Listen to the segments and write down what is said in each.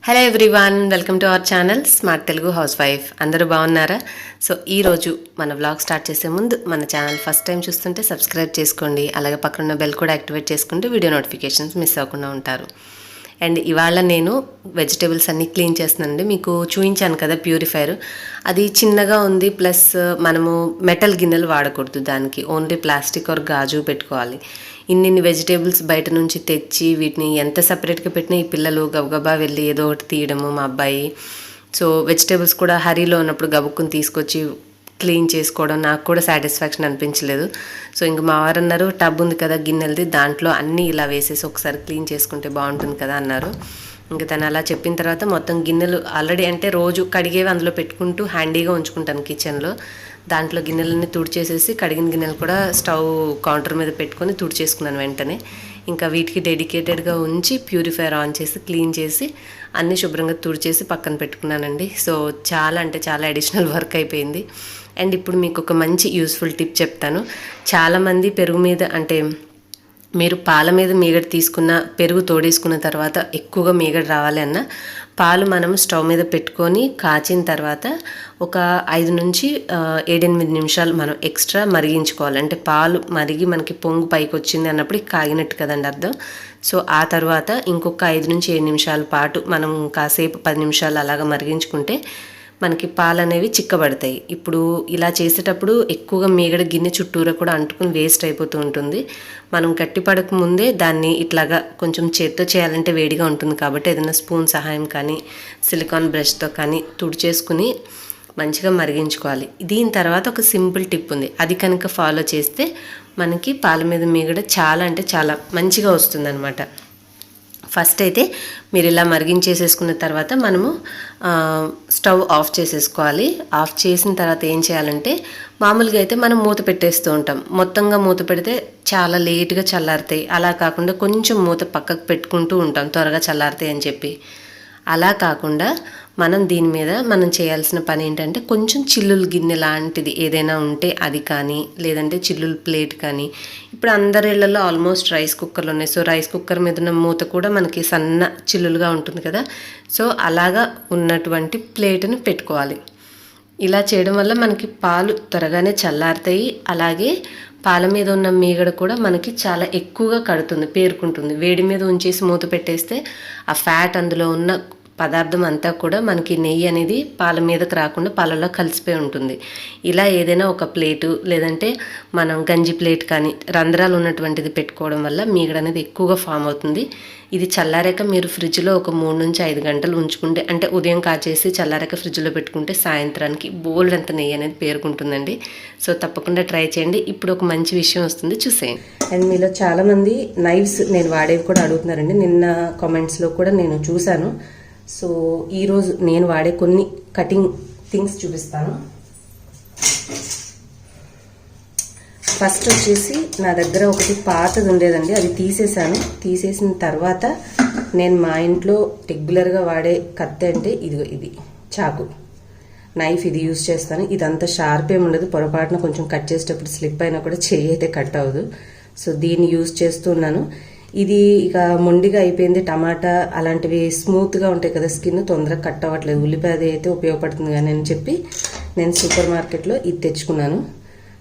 Hello everyone, welcome to our channel smart Telugu house wife. అందరూ బాగున్నారా? So ఈరోజు మన వ్లాగ్ స్టార్ట్ చేసే ముందు మన ఛానల్ ఫస్ట్ టైం చూస్తుంటే సబ్స్క్రైబ్ చేసుకోండి. అలాగే పక్కన బెల్ కూడా యాక్టివేట్ చేసుకుంటే వీడియో నోటిఫికేషన్స్ మిస్ అవ్వకుండా ఉంటారు. అండ్ ఇవాళ నేను వెజిటేబుల్స్ అన్నీ క్లీన్ చేస్తున్నానండి. మీకు చూపించాను కదా ప్యూరిఫైయర్, అది చిన్నగా ఉంది. ప్లస్ మనము మెటల్ గిన్నెలు వాడకూడదు, దానికి ఓన్లీ ప్లాస్టిక్ ఆర్ గాజు పెట్టుకోవాలి. ఇన్ని వెజిటేబుల్స్ బయట నుంచి తెచ్చి వీటిని ఎంత సపరేట్గా పెట్టినా ఈ పిల్లలు గబగబా వెళ్ళి ఏదో ఒకటి తీయడము మా అబ్బాయి. సో వెజిటేబుల్స్ కూడా హరీలో ఉన్నప్పుడు గబుక్కుని తీసుకొచ్చి క్లీన్ చేసుకోవడం నాకు కూడా సాటిస్ఫాక్షన్ అనిపించలేదు. సో ఇంక మా వారు అన్నారు, టబ్ ఉంది కదా గిన్నెలది, దాంట్లో అన్నీ ఇలా వేసేసి ఒకసారి క్లీన్ చేసుకుంటే బాగుంటుంది కదా అన్నారు. ఇంకా తను అలా చెప్పిన తర్వాత మొత్తం గిన్నెలు ఆల్రెడీ అంటే రోజు కడిగేవి అందులో పెట్టుకుంటూ హ్యాండీగా ఉంచుకుంటాను కిచెన్లో. దాంట్లో గిన్నెలన్నీ తుడిచేసేసి కడిగిన గిన్నెలు కూడా స్టవ్ కౌంటర్ మీద పెట్టుకొని తుడిచేసుకున్నాను వెంటనే. ఇంకా వీటికి డెడికేటెడ్గా ఉంచి ప్యూరిఫైయర్ ఆన్ చేసి క్లీన్ చేసి అన్నీ శుభ్రంగా తుడిచేసి పక్కన పెట్టుకున్నానండి. సో చాలా అంటే చాలా అడిషనల్ వర్క్ అయిపోయింది. అండ్ ఇప్పుడు మీకు ఒక మంచి యూస్ఫుల్ టిప్ చెప్తాను. చాలామంది పెరుగు మీద అంటే మీరు పాల మీద మీగడ తీసుకున్న పెరుగు తోడేసుకున్న తర్వాత ఎక్కువగా మీగడ రావాలి అన్న పాలు మనం స్టవ్ మీద పెట్టుకొని కాచిన తర్వాత ఒక 5 నుంచి 7-8 నిమిషాలు మనం ఎక్స్ట్రా మరిగించుకోవాలి. అంటే పాలు మరిగి మనకి పొంగు పైకి వచ్చింది అన్నప్పుడు కాగినట్టు కదండి అర్థం. సో ఆ తర్వాత ఇంకొక 5 నుంచి 7 నిమిషాల పాటు మనం కాసేపు 10 నిమిషాలు అలాగా మరిగించుకుంటే మనకి పాలు అనేవి చిక్కబడతాయి. ఇప్పుడు ఇలా చేసేటప్పుడు ఎక్కువగా మీగడ గిన్నె చుట్టూరా కూడా అంటుకుని వేస్ట్ అయిపోతూ ఉంటుంది. మనం గట్టిపడక ముందే దాన్ని ఇట్లాగా కొంచెం చేత్తో చేయాలంటే వేడిగా ఉంటుంది కాబట్టి ఏదైనా స్పూన్ సహాయం కానీ సిలికాన్ బ్రష్తో కానీ తుడిచేసుకుని మంచిగా మరిగించుకోవాలి. దీని తర్వాత ఒక సింపుల్ టిప్ ఉంది, అది కనుక ఫాలో చేస్తే మనకి పాల మీద మీగడ చాలా అంటే చాలా మంచిగా వస్తుందన్నమాట. ఫస్ట్ అయితే మీరు ఇలా మరిగించేసేసుకున్న తర్వాత మనము స్టవ్ ఆఫ్ చేసేసుకోవాలి. ఆఫ్ చేసిన తర్వాత ఏం చేయాలంటే మామూలుగా అయితే మనం మూత పెట్టేస్తూ ఉంటాం. మొత్తంగా మూత పెడితే చాలా లేట్గా చల్లారుతాయి. అలా కాకుండా కొంచెం మూత పక్కకు పెట్టుకుంటూ ఉంటాం త్వరగా చల్లారుతాయి అని చెప్పి. అలా కాకుండా మనం దీని మీద మనం చేయాల్సిన పని ఏంటంటే కొంచెం చిల్లుల గిన్నె లాంటిది ఏదైనా ఉంటే అది కానీ, లేదంటే చిల్లుల ప్లేట్ కానీ. ఇప్పుడు అందరి ఇళ్లలో ఆల్మోస్ట్ రైస్ కుక్కర్లు ఉన్నాయి. సో రైస్ కుక్కర్ మీద ఉన్న మూత కూడా మనకి సన్న చిల్లులుగా ఉంటుంది కదా. సో అలాగా ఉన్నటువంటి ప్లేట్ని పెట్టుకోవాలి. ఇలా చేయడం వల్ల మనకి పాలు త్వరగానే చల్లారుతాయి. అలాగే పాల మీద ఉన్న మీగడ కూడా మనకి చాలా ఎక్కువగా కడుతుంది, పేరుకుంటుంది. వేడి మీద ఉంచేసి మూత పెట్టేస్తే ఆ ఫ్యాట్ అందులో ఉన్న పదార్థం అంతా కూడా మనకి నెయ్యి అనేది పాల మీదకి రాకుండా పాలలో కలిసిపోయి ఉంటుంది. ఇలా ఏదైనా ఒక ప్లేటు లేదంటే మనం గంజి ప్లేట్ కానీ రంధ్రాలు ఉన్నటువంటిది పెట్టుకోవడం వల్ల మీగడ అనేది ఎక్కువగా ఫామ్ అవుతుంది. ఇది చల్లారాక మీరు ఫ్రిడ్జ్లో ఒక 3 నుంచి 5 గంటలు ఉంచుకుంటే, అంటే ఉదయం కాచేసి చల్లారాక ఫ్రిడ్జ్లో పెట్టుకుంటే సాయంత్రానికి బోల్డ్ అంత నెయ్యి అనేది పేరుకుంటుందండి. సో తప్పకుండా ట్రై చేయండి. ఇప్పుడు ఒక మంచి విషయం వస్తుంది, చూసేయండి. అండ్ మీలో చాలామంది నైఫ్స్ నేను వాడేవి కూడా అడుగుతున్నారండి. నిన్న కామెంట్స్లో కూడా నేను చూశాను. సో ఈరోజు నేను వాడే కొన్ని కటింగ్ థింగ్స్ చూపిస్తాను. ఫస్ట్ వచ్చేసి నా దగ్గర ఒకటి పాతది ఉండేదండి, అది తీసేసాను. తీసేసిన తర్వాత నేను మా ఇంట్లో రెగ్యులర్గా వాడే కత్తి అంటే ఇది చాకు నైఫ్, ఇది యూజ్ చేస్తాను. ఇదంతా షార్ప్ ఏమి ఉండదు, పొరపాటున కొంచెం కట్ చేసేటప్పుడు స్లిప్ అయినా కూడా చెయ్యి అయితే కట్ అవ్వదు. సో దీన్ని యూజ్ చేస్తున్నాను. ఇది ఇక మొండిగా అయిపోయింది. టమాటా అలాంటివి స్మూత్గా ఉంటాయి కదా, స్కిన్ తొందరగా కట్ అవ్వట్లేదు. ఉల్లిపాయ అయితే ఉపయోగపడుతుంది కానీ అని చెప్పి నేను సూపర్ మార్కెట్లో ఇది తెచ్చుకున్నాను.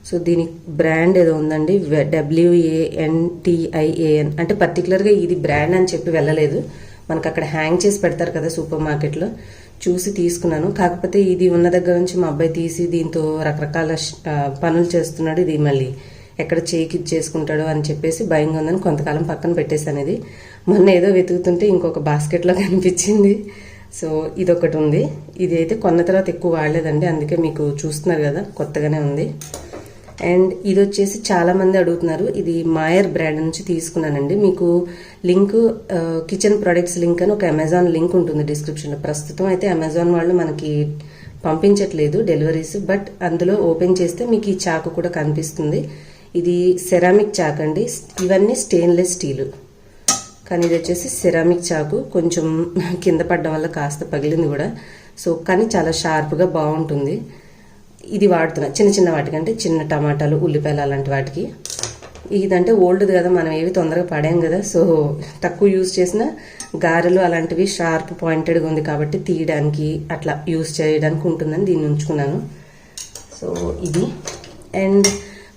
సో దీని బ్రాండ్ ఏదో ఉందండి, WANTIAN. అంటే పర్టికులర్గా ఇది బ్రాండ్ అని చెప్పి వెళ్ళలేదు, మనకు అక్కడ హ్యాంగ్ చేసి పెడతారు కదా సూపర్ మార్కెట్లో, చూసి తీసుకున్నాను. కాకపోతే ఇది ఉన్న దగ్గర నుంచి మా అబ్బాయి తీసి దీంతో రకరకాల పనులు చేస్తున్నాడు. ఇది మళ్ళీ ఎక్కడ చేయికి చేసుకుంటాడో అని చెప్పేసి భయంగా ఉందని కొంతకాలం పక్కన పెట్టేశాను. ఇది మొన్న ఏదో వెతుకుతుంటే ఇంకొక బాస్కెట్లో కనిపించింది. సో ఇదొకటి ఉంది. ఇది అయితే కొన్న తర్వాత ఎక్కువ వాడలేదండి, అందుకే మీకు చూస్తున్నారు కదా కొత్తగానే ఉంది. అండ్ ఇది వచ్చేసి చాలామంది అడుగుతున్నారు, ఇది మాయర్ బ్రాండ్ నుంచి తీసుకున్నానండి. మీకు లింక్ కిచెన్ ప్రొడక్ట్స్ లింక్ అని ఒక అమెజాన్ లింక్ ఉంటుంది డిస్క్రిప్షన్లో. ప్రస్తుతం అయితే అమెజాన్ వాళ్ళు మనకి పంపించట్లేదు డెలివరీస్, బట్ అందులో ఓపెన్ చేస్తే మీకు ఈ చాకు కూడా కనిపిస్తుంది. ఇది సెరామిక్ చాకు అండి. ఇవన్నీ స్టెయిన్లెస్ స్టీలు, కానీ ఇది వచ్చేసి సెరామిక్ చాకు. కొంచెం కింద పడడం వల్ల కాస్త పగిలింది కూడా. సో కానీ చాలా షార్ప్గా బాగుంటుంది. ఇది వాడుతున్నా చిన్న చిన్న వాటికి, అంటే చిన్న టమాటాలు, ఉల్లిపాయలు అలాంటి వాటికి. ఇదంటే ఓల్డ్ది కదా, మనం ఏవి తొందరగా పడాం కదా. సో తక్కువ యూజ్ చేసినా గారెలు అలాంటివి షార్ప్ పాయింటెడ్గా ఉంది కాబట్టి తీయడానికి అట్లా యూస్ చేయడానికి ఉంటుందని దీన్ని ఉంచుకున్నాను. సో ఇది. అండ్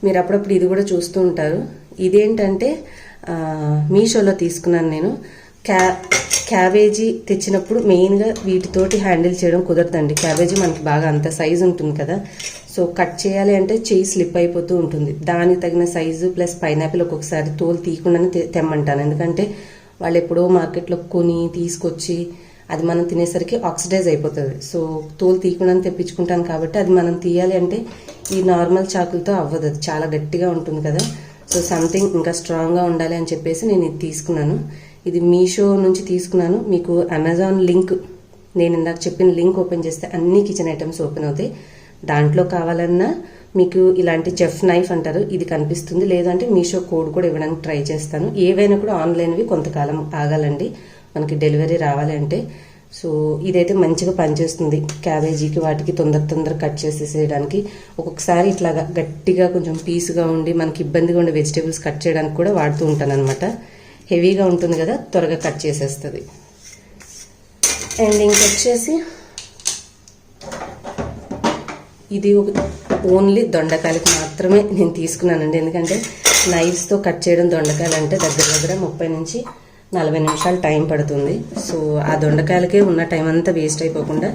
మీరు అప్పుడప్పుడు ఇది కూడా చూస్తూ ఉంటారు. ఇదేంటంటే మీషోలో తీసుకున్నాను నేను. క్యాబేజీ తెచ్చినప్పుడు మెయిన్గా వీటితోటి హ్యాండిల్ చేయడం కుదరదండి. క్యాబేజీ మనకి బాగా అంత సైజు ఉంటుంది కదా, సో కట్ చేయాలి అంటే చెయ్యి స్లిప్ అయిపోతూ ఉంటుంది. దానికి తగిన సైజు ప్లస్ పైనాపిల్ ఒక్కొక్కసారి తోలు తీయకుండానే తెమ్మంటాను. ఎందుకంటే వాళ్ళు ఎప్పుడో మార్కెట్లో కొని తీసుకొచ్చి అది మనం తినేసరికి ఆక్సిడైజ్ అయిపోతుంది. సో తోలు తీయకుండానే తెప్పించుకుంటాను కాబట్టి అది మనం తీయాలి అంటే ఈ నార్మల్ చాకులతో అవ్వదు, అది చాలా గట్టిగా ఉంటుంది కదా. సో సంథింగ్ ఇంకా స్ట్రాంగ్గా ఉండాలి అని చెప్పేసి నేను ఇది తీసుకున్నాను. ఇది మీషో నుంచి తీసుకున్నాను. మీకు అమెజాన్ లింక్, నేను ఇందాక చెప్పిన లింక్ ఓపెన్ చేస్తే అన్ని కిచెన్ ఐటమ్స్ ఓపెన్ అవుతాయి. దాంట్లో కావాలన్నా మీకు ఇలాంటి చెఫ్ నైఫ్ అంటారు, ఇది కనిపిస్తుంది. లేదంటే మీషో కోడ్ కూడా ఇవ్వడానికి ట్రై చేస్తాను. ఏవైనా కూడా ఆన్లైన్వి కొంతకాలం ఆగాలండి మనకి డెలివరీ రావాలి అంటే. సో ఇదైతే మంచిగా పనిచేస్తుంది క్యాబేజీకి వాటికి తొందర కట్ చేసేసేయడానికి. ఒక్కొక్కసారి ఇట్లాగా గట్టిగా కొంచెం పీసుగా ఉండి మనకి ఇబ్బందిగా ఉండే వెజిటేబుల్స్ కట్ చేయడానికి కూడా వాడుతూ ఉంటాను అనమాట. హెవీగా ఉంటుంది కదా, త్వరగా కట్ చేసేస్తుంది. అండ్ ఇంకొచ్చేసి ఇది ఓన్లీ దొండకాయలకి మాత్రమే నేను తీసుకున్నానండి. ఎందుకంటే నైఫ్స్తో కట్ చేయడం దొండకాయలు అంటే దగ్గర 30 నుంచి 40 నిమిషాలు టైం పడుతుంది. సో ఆ దొండకాయలకే ఉన్న టైం అంతా వేస్ట్ అయిపోకుండా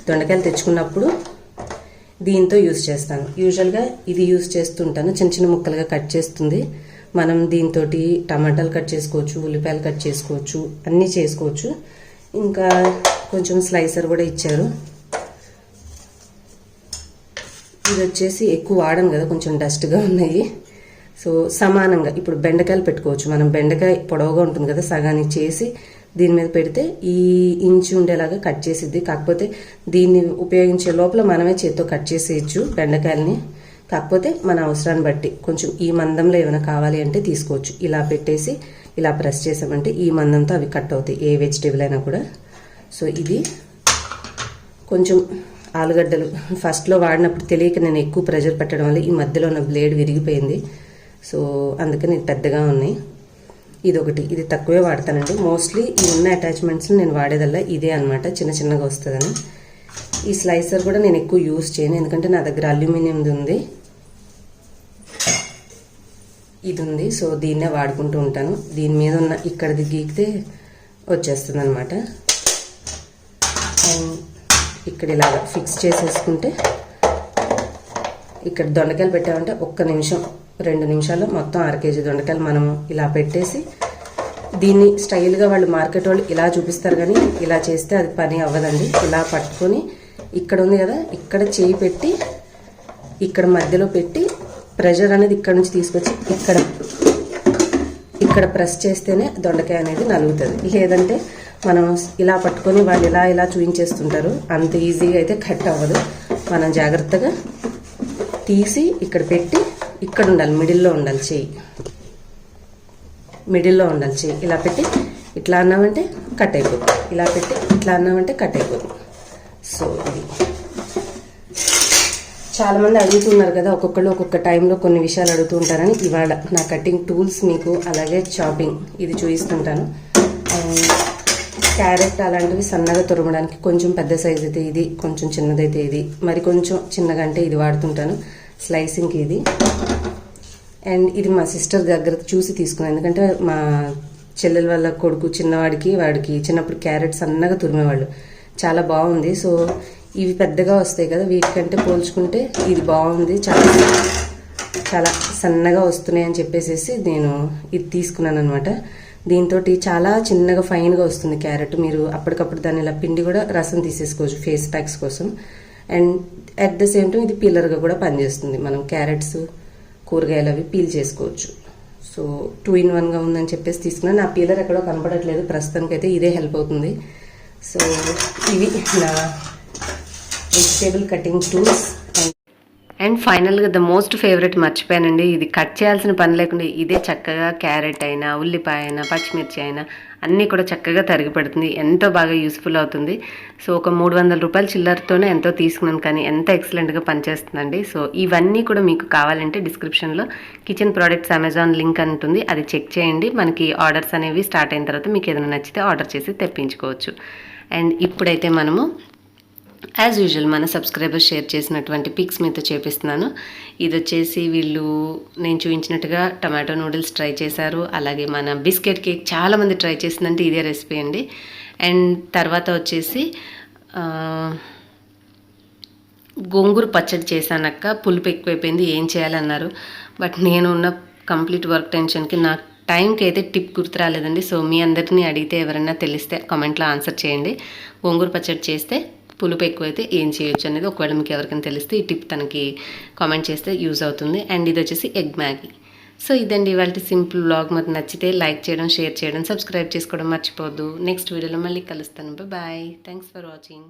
దొండకాయలు తెచ్చుకున్నప్పుడు దీంతో యూజ్ చేస్తాను. యూజువల్గా ఇది యూజ్ చేస్తుంటాను, చిన్న చిన్న ముక్కలుగా కట్ చేస్తుంది. మనం దీంతో టమాటాలు కట్ చేసుకోవచ్చు, ఉల్లిపాయలు కట్ చేసుకోవచ్చు, అన్నీ చేసుకోవచ్చు. ఇంకా కొంచెం స్లైసర్ కూడా ఇచ్చారు. ఇది వచ్చేసి ఎక్కువ వాడను కదా, కొంచెం డస్ట్గా ఉన్నాయి. సో సమానంగా ఇప్పుడు బెండకాయలు పెట్టుకోవచ్చు. మనం బెండకాయ పొడవుగా ఉంటుంది కదా, సగానికి చేసి దీని మీద పెడితే ఈ ఇంచు ఉండేలాగా కట్ చేసిద్ది. కాకపోతే దీన్ని ఉపయోగించే లోపల మనమే చేత్తో కట్ చేసేయచ్చు బెండకాయలని. కాకపోతే మన అవసరాన్ని బట్టి కొంచెం ఈ మందంలో ఏమైనా కావాలి అంటే తీసుకోవచ్చు. ఇలా పెట్టేసి ఇలా ప్రెస్ చేసామంటే ఈ మందంతో అవి కట్ అవుతాయి, ఏ వెజిటేబుల్ అయినా కూడా. సో ఇది కొంచెం ఆలుగడ్డలు ఫస్ట్లో వాడినప్పుడు తెలియక నేను ఎక్కువ ప్రెషర్ పెట్టడం వల్ల ఈ మధ్యలో ఉన్న బ్లేడ్ విరిగిపోయింది. సో అందుకని పెద్దగా ఉన్నాయి. ఇదొకటి, ఇది తక్కువే వాడతానండి. మోస్ట్లీ ఈ ఉన్న అటాచ్మెంట్స్ని నేను వాడేదల్లా ఇదే అనమాట, చిన్నగా వస్తుందని. ఈ స్లైసర్ కూడా నేను ఎక్కువ యూజ్ చేయను, ఎందుకంటే నా దగ్గర అల్యూమినియంది ఉంది, ఇది ఉంది. సో దీన్నే వాడుకుంటూ ఉంటాను. దీని మీద ఉన్న ఇక్కడిది గీకితే వచ్చేస్తుంది అనమాట. అండ్ ఇక్కడ ఇలాగా ఫిక్స్ చేసేసుకుంటే ఇక్కడ దొండకాయలు పెట్టామంటే 1 నిమిషం 2 నిమిషాల్లో మొత్తం 1/2 కేజీ దొండకాయలు మనం ఇలా పెట్టేసి, దీన్ని స్టైల్గా వాళ్ళు మార్కెట్ వాళ్ళు ఇలా చూపిస్తారు కానీ ఇలా చేస్తే అది పని అవ్వదండి. ఇలా పట్టుకొని ఇక్కడ ఉంది కదా, ఇక్కడ చేయి పెట్టి ఇక్కడ మధ్యలో పెట్టి ప్రెషర్ అనేది ఇక్కడ నుంచి తీసుకొచ్చి ఇక్కడ ప్రెస్ చేస్తేనే దొండకాయ అనేది నలుగుతుంది. లేదంటే మనం ఇలా పట్టుకొని వాళ్ళు ఇలా చూపించేస్తుంటారు, అంత ఈజీగా అయితే కట్ అవ్వదు. మనం జాగ్రత్తగా తీసి ఇక్కడ పెట్టి ఇక్కడ ఉండాలి, మిడిల్లో ఉండాలి చెయ్యి, మిడిల్లో ఉండాలి చెయ్యి. ఇలా పెట్టి ఇట్లా అన్నామంటే కట్ అయిపోతుంది, ఇలా పెట్టి ఇట్లా అన్నామంటే కట్ అయిపోతుంది. సో ఇది చాలామంది అడుగుతున్నారు కదా, ఒక్కొక్క టైంలో కొన్ని విషయాలు అడుగుతూ ఉంటారని ఇవాళ నా కటింగ్ టూల్స్ మీకు, అలాగే చాపింగ్ ఇది చూపిస్తుంటాను. క్యారెట్ అలాంటివి సన్నగా తురమడానికి కొంచెం పెద్ద సైజ్ అయితే ఇది, కొంచెం చిన్నదైతే ఇది, మరి కొంచెం చిన్నగా అంటే ఇది వాడుతుంటాను స్లైసింగ్కి ఇది. అండ్ ఇది మా సిస్టర్ దగ్గర చూసి తీసుకున్నాను, ఎందుకంటే మా చెల్లెల వాళ్ళ కొడుకు చిన్నవాడికి వాడికి చిన్నప్పుడు క్యారెట్ సన్నగా తురిమేవాళ్ళు, చాలా బాగుంది. సో ఇవి పెద్దగా వస్తాయి కదా, వీటికంటే పోల్చుకుంటే ఇది బాగుంది, చాలా సన్నగా వస్తున్నాయి అని చెప్పేసి నేను ఇది తీసుకున్నాను అనమాట. దీంతో చాలా చిన్నగా ఫైన్గా వస్తుంది క్యారెట్. మీరు అప్పటికప్పుడు దాన్ని ఇలా పిండి కూడా రసం తీసేసుకోవచ్చు ఫేస్ ప్యాక్స్ కోసం. And at the same time ఇది పీలర్గా కూడా పనిచేస్తుంది, మనం క్యారెట్స్ కూరగాయలు అవి పీల్ చేసుకోవచ్చు. సో 2 in 1గా ఉందని చెప్పేసి తీసుకున్నాను. నా పీలర్ ఎక్కడో కనపడట్లేదు ప్రస్తుతానికి, అయితే ఇదే హెల్ప్ అవుతుంది. సో ఇవి నా వెజిటేబుల్ కటింగ్ టూల్స్. అండ్ ఫైనల్గా ద మోస్ట్ ఫేవరెట్ మర్చిపోయానండి, ఇది కట్ చేయాల్సిన పని లేకుండా ఇదే చక్కగా క్యారెట్ అయినా, ఉల్లిపాయ అయినా, పచ్చిమిర్చి అయినా అన్నీ కూడా చక్కగా తరిగి పెడుతుంది, ఎంతో బాగా యూస్ఫుల్ అవుతుంది. సో ఒక 300 రూపాయల చిల్లరతోనే ఎంతో తీసుకున్నాను, కానీ ఎంత ఎక్సలెంట్గా పనిచేస్తుందండి. సో ఇవన్నీ కూడా మీకు కావాలంటే డిస్క్రిప్షన్లో కిచెన్ ప్రోడక్ట్స్ అమెజాన్ లింక్ అని ఉంటుంది, అది చెక్ చేయండి. మనకి ఆర్డర్స్ అనేవి స్టార్ట్ అయిన తర్వాత మీకు ఏదైనా నచ్చితే ఆర్డర్ చేసి తెప్పించుకోవచ్చు. అండ్ ఇప్పుడైతే మనము యాజ్ యూజువల్ మన సబ్స్క్రైబర్స్ షేర్ చేసినటువంటి పిక్స్ మీతో చేపిస్తున్నాను. ఇది వచ్చేసి వీళ్ళు నేను చూపించినట్టుగా టమాటో నూడిల్స్ ట్రై చేశారు. అలాగే మన బిస్కెట్ కేక్ చాలామంది ట్రై చేసిందంటే ఇదే రెసిపీ అండి. అండ్ తర్వాత వచ్చేసి గోంగూర పచ్చడి చేశానక్క, పులుపు ఎక్కువైపోయింది, ఏం చేయాలన్నారు. బట్ నేను ఉన్న కంప్లీట్ వర్క్ టెన్షన్కి నాకు టైంకి అయితే టిప్ గుర్తు రాలేదండి. సో మీ అందరినీ అడిగితే ఎవరైనా తెలిస్తే కామెంట్లో ఆన్సర్ చేయండి. గోంగూర పచ్చడి చేస్తే పులుపు ఎక్కువైతే ఏం చేయొచ్చు అనేది ఒకవేళ మీకు ఎవరికైనా తెలిస్తే ఈ టిప్ తనకి కామెంట్ చేస్తే యూజ్ అవుతుంది. అండ్ ఇది వచ్చేసి ఎగ్ మ్యాగీ. సో ఇదండి ఇవాళ సింపుల్ వ్లాగ్. మరి నచ్చితే లైక్ చేయడం, షేర్ చేయడం, సబ్స్క్రైబ్ చేసుకోవడం మర్చిపోవద్దు. నెక్స్ట్ వీడియోలో మళ్ళీ కలుస్తాను. బాయ్. Thanks for watching.